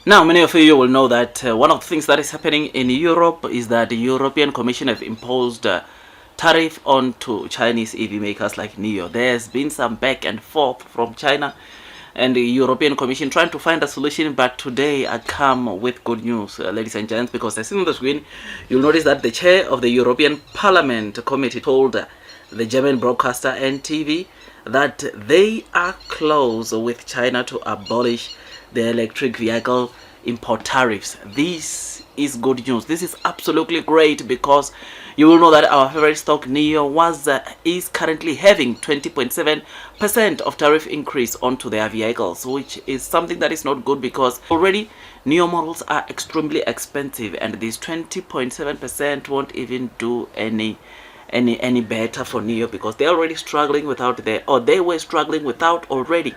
Now, many of you will know that one of the things that is happening in Europe is that the European Commission have imposed tariff onto Chinese EV makers like Nio. There's been some back and forth from China and the European Commission trying to find a solution, but today I come with good news, ladies and gents, because as seen on the screen, you'll notice that the chair of the European Parliament Committee told the German broadcaster NTV that they are close with China to abolish the electric vehicle import tariffs. This is good news. This is absolutely great because you will know that our favorite stock Nio is currently having 20.7% of tariff increase onto their vehicles, which is something that is not good because already Nio models are extremely expensive, and this 20.7% won't even do any better for Nio because they're already struggling without they were struggling without already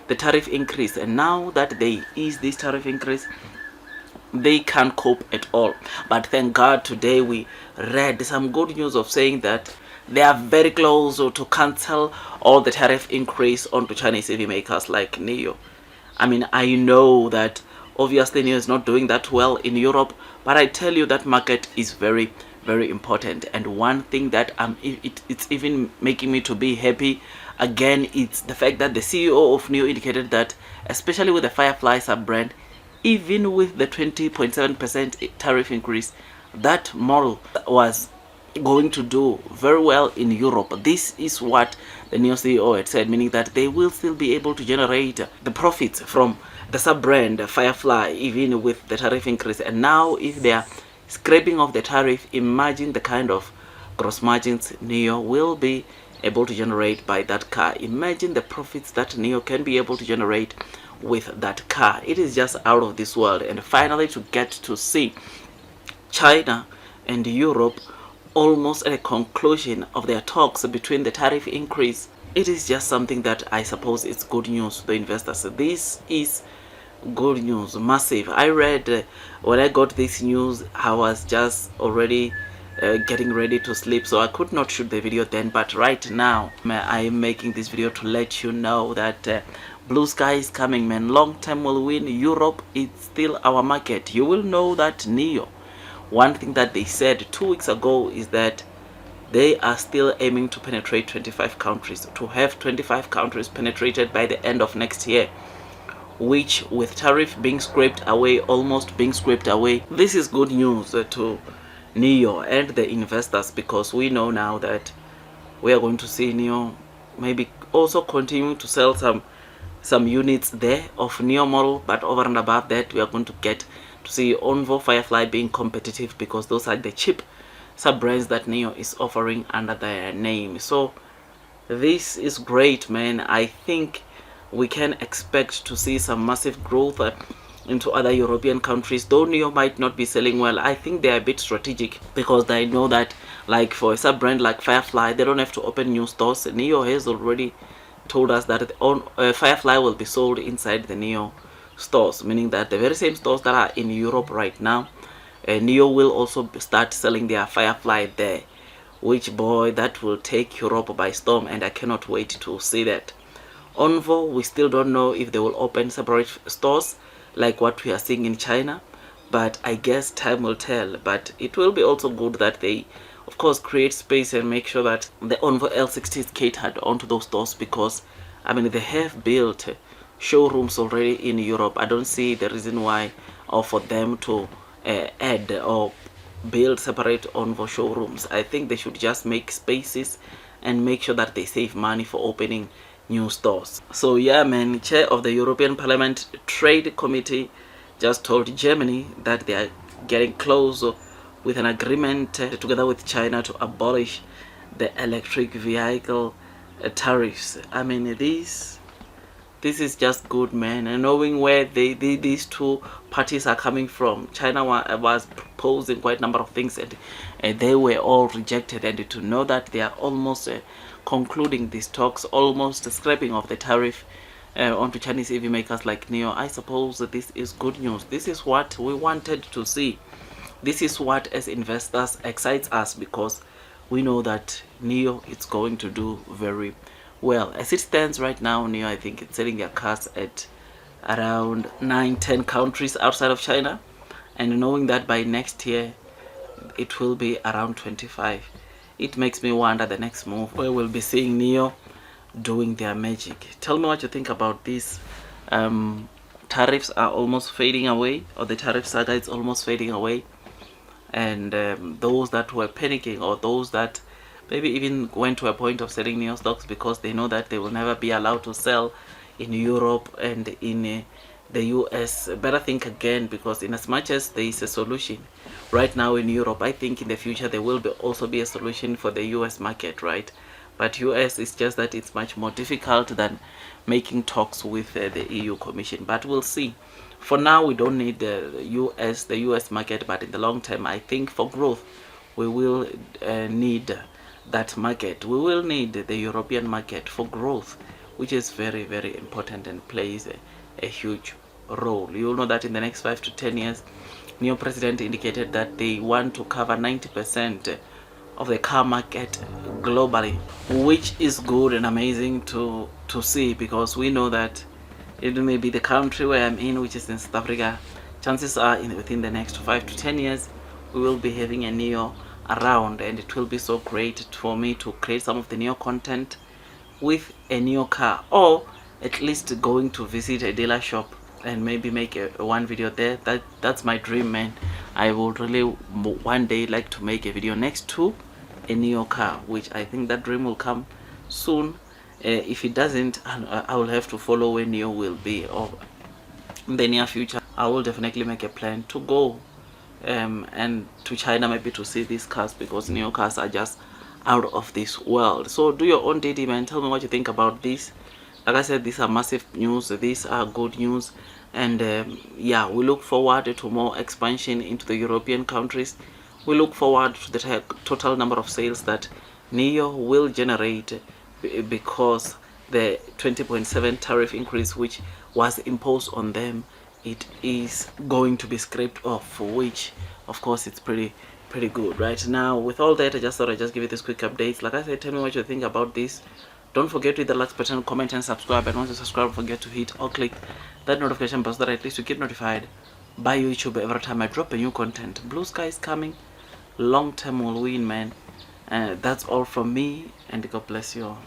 the tariff increase, and now that they ease this tariff increase, they can't cope at all. But thank God today we read some good news of saying that they are very close to cancel all the tariff increase onto Chinese EV makers like Nio. I mean, I know that obviously Nio is not doing that well in Europe, but I tell you that market is very important. And one thing that it's even making me to be happy again, it's the fact that the CEO of Nio indicated that especially with the Firefly sub-brand, even with the 20.7% tariff increase, that model was going to do very well in Europe. This is what the Nio CEO had said, meaning that they will still be able to generate the profits from the sub-brand Firefly even with the tariff increase. And now if they are scraping off the tariff, imagine the kind of gross margins Nio will be able to generate by that car. Imagine the profits that Nio can be able to generate with that car. It is just out of this world. And finally, to get to see China and Europe almost at a conclusion of their talks between the tariff increase, it is just something that I suppose it's good news to the investors. This is good news, massive. I read when I got this news, I was just already getting ready to sleep, so I could not shoot the video then. But right now I am making this video to let you know that blue sky is coming, man. Long term will win. Europe is still our market. You will know that Nio, one thing that they said 2 weeks ago is that they are still aiming to penetrate 25 countries, to have 25 countries penetrated by the end of next year, which with tariff being scraped away, almost being scraped away, this is good news to Nio and the investors, because we know now that we are going to see Nio maybe also continue to sell some units there of Nio model, but over and above that we are going to get to see Onvo Firefly being competitive because those are the cheap sub-brands that Nio is offering under their name. So this is great, man. I think we can expect to see some massive growth into other European countries. Though Nio might not be selling well, I think they are a bit strategic because they know that, like for a sub-brand like Firefly, they don't have to open new stores. Nio has already told us that Firefly will be sold inside the Nio stores, meaning that the very same stores that are in Europe right now, Nio will also start selling their Firefly there, which, boy, that will take Europe by storm, and I cannot wait to see that. Onvo, we still don't know if they will open separate stores like what we are seeing in China, but I guess time will tell. But it will be also good that they, of course, create space and make sure that the Onvo L60 is catered onto those stores, because I mean they have built showrooms already in Europe. I don't see the reason why or for them to add or build separate Onvo showrooms. I think they should just make spaces and make sure that they save money for opening new stores. So yeah, man, chair of the European Parliament Trade Committee just told Germany that they are getting close with an agreement together with China to abolish the electric vehicle tariffs. I mean, this is just good, man. And knowing where these two parties are coming from, China was proposing quite a number of things, and they were all rejected. And to know that they are almost concluding these talks, almost scraping off the tariff onto Chinese EV makers like Nio, I suppose that this is good news. This is what we wanted to see. This is what, as investors, excites us, because we know that Nio is going to do very well. As it stands right now, Nio, I think it's selling their cars at around 9-10 countries outside of China, and knowing that by next year it will be around 25, it makes me wonder the next move where we'll be seeing Nio doing their magic. Tell me what you think about this. Tariffs are almost fading away, or the tariff saga is almost fading away, and those that were panicking, or those that maybe even went to a point of selling Nio stocks because they know that they will never be allowed to sell in Europe and in the US, better think again, because in as much as there is a solution right now in Europe, I think in the future there will also be a solution for the US market, right? But US is just that it's much more difficult than making talks with the EU Commission. But we'll see. For now, we don't need the US market, but in the long term, I think for growth, we will need that market. We will need the European market for growth, which is very, very important and plays a huge role. You'll know that in the next 5 to 10 years, new president indicated that they want to cover 90% of the car market globally, which is good and amazing to see, because we know that it may be the country where I'm in, which is in South Africa. Chances are within the next 5 to 10 years we will be having a Nio around, and it will be so great for me to create some of the Nio content with a Nio car, or at least going to visit a dealer shop and maybe make a one video there. That's my dream, man. I would really one day like to make a video next to a Nio car, which I think that dream will come soon. If it doesn't, I will have to follow where Nio will be, or in the near future I will definitely make a plan to go and to China, maybe to see these cars, because Nio cars are just out of this world. So do your own DD, man. Tell me what you think about this. Like I said, these are massive news, these are good news, and yeah, we look forward to more expansion into the European countries. We look forward to the total number of sales that Nio will generate, because the 20.7 tariff increase which was imposed on them, it is going to be scraped off, which of course it's pretty good. Right now, with all that, I just thought I'd just give you this quick update. Like I said, tell me what you think about this. Don't forget to hit the like button, comment and subscribe, and once you subscribe, don't forget to hit or click that notification bell so that at least you get notified by YouTube every time I drop a new content. Blue sky is coming, long term will win, man. That's all from me, and God bless you all.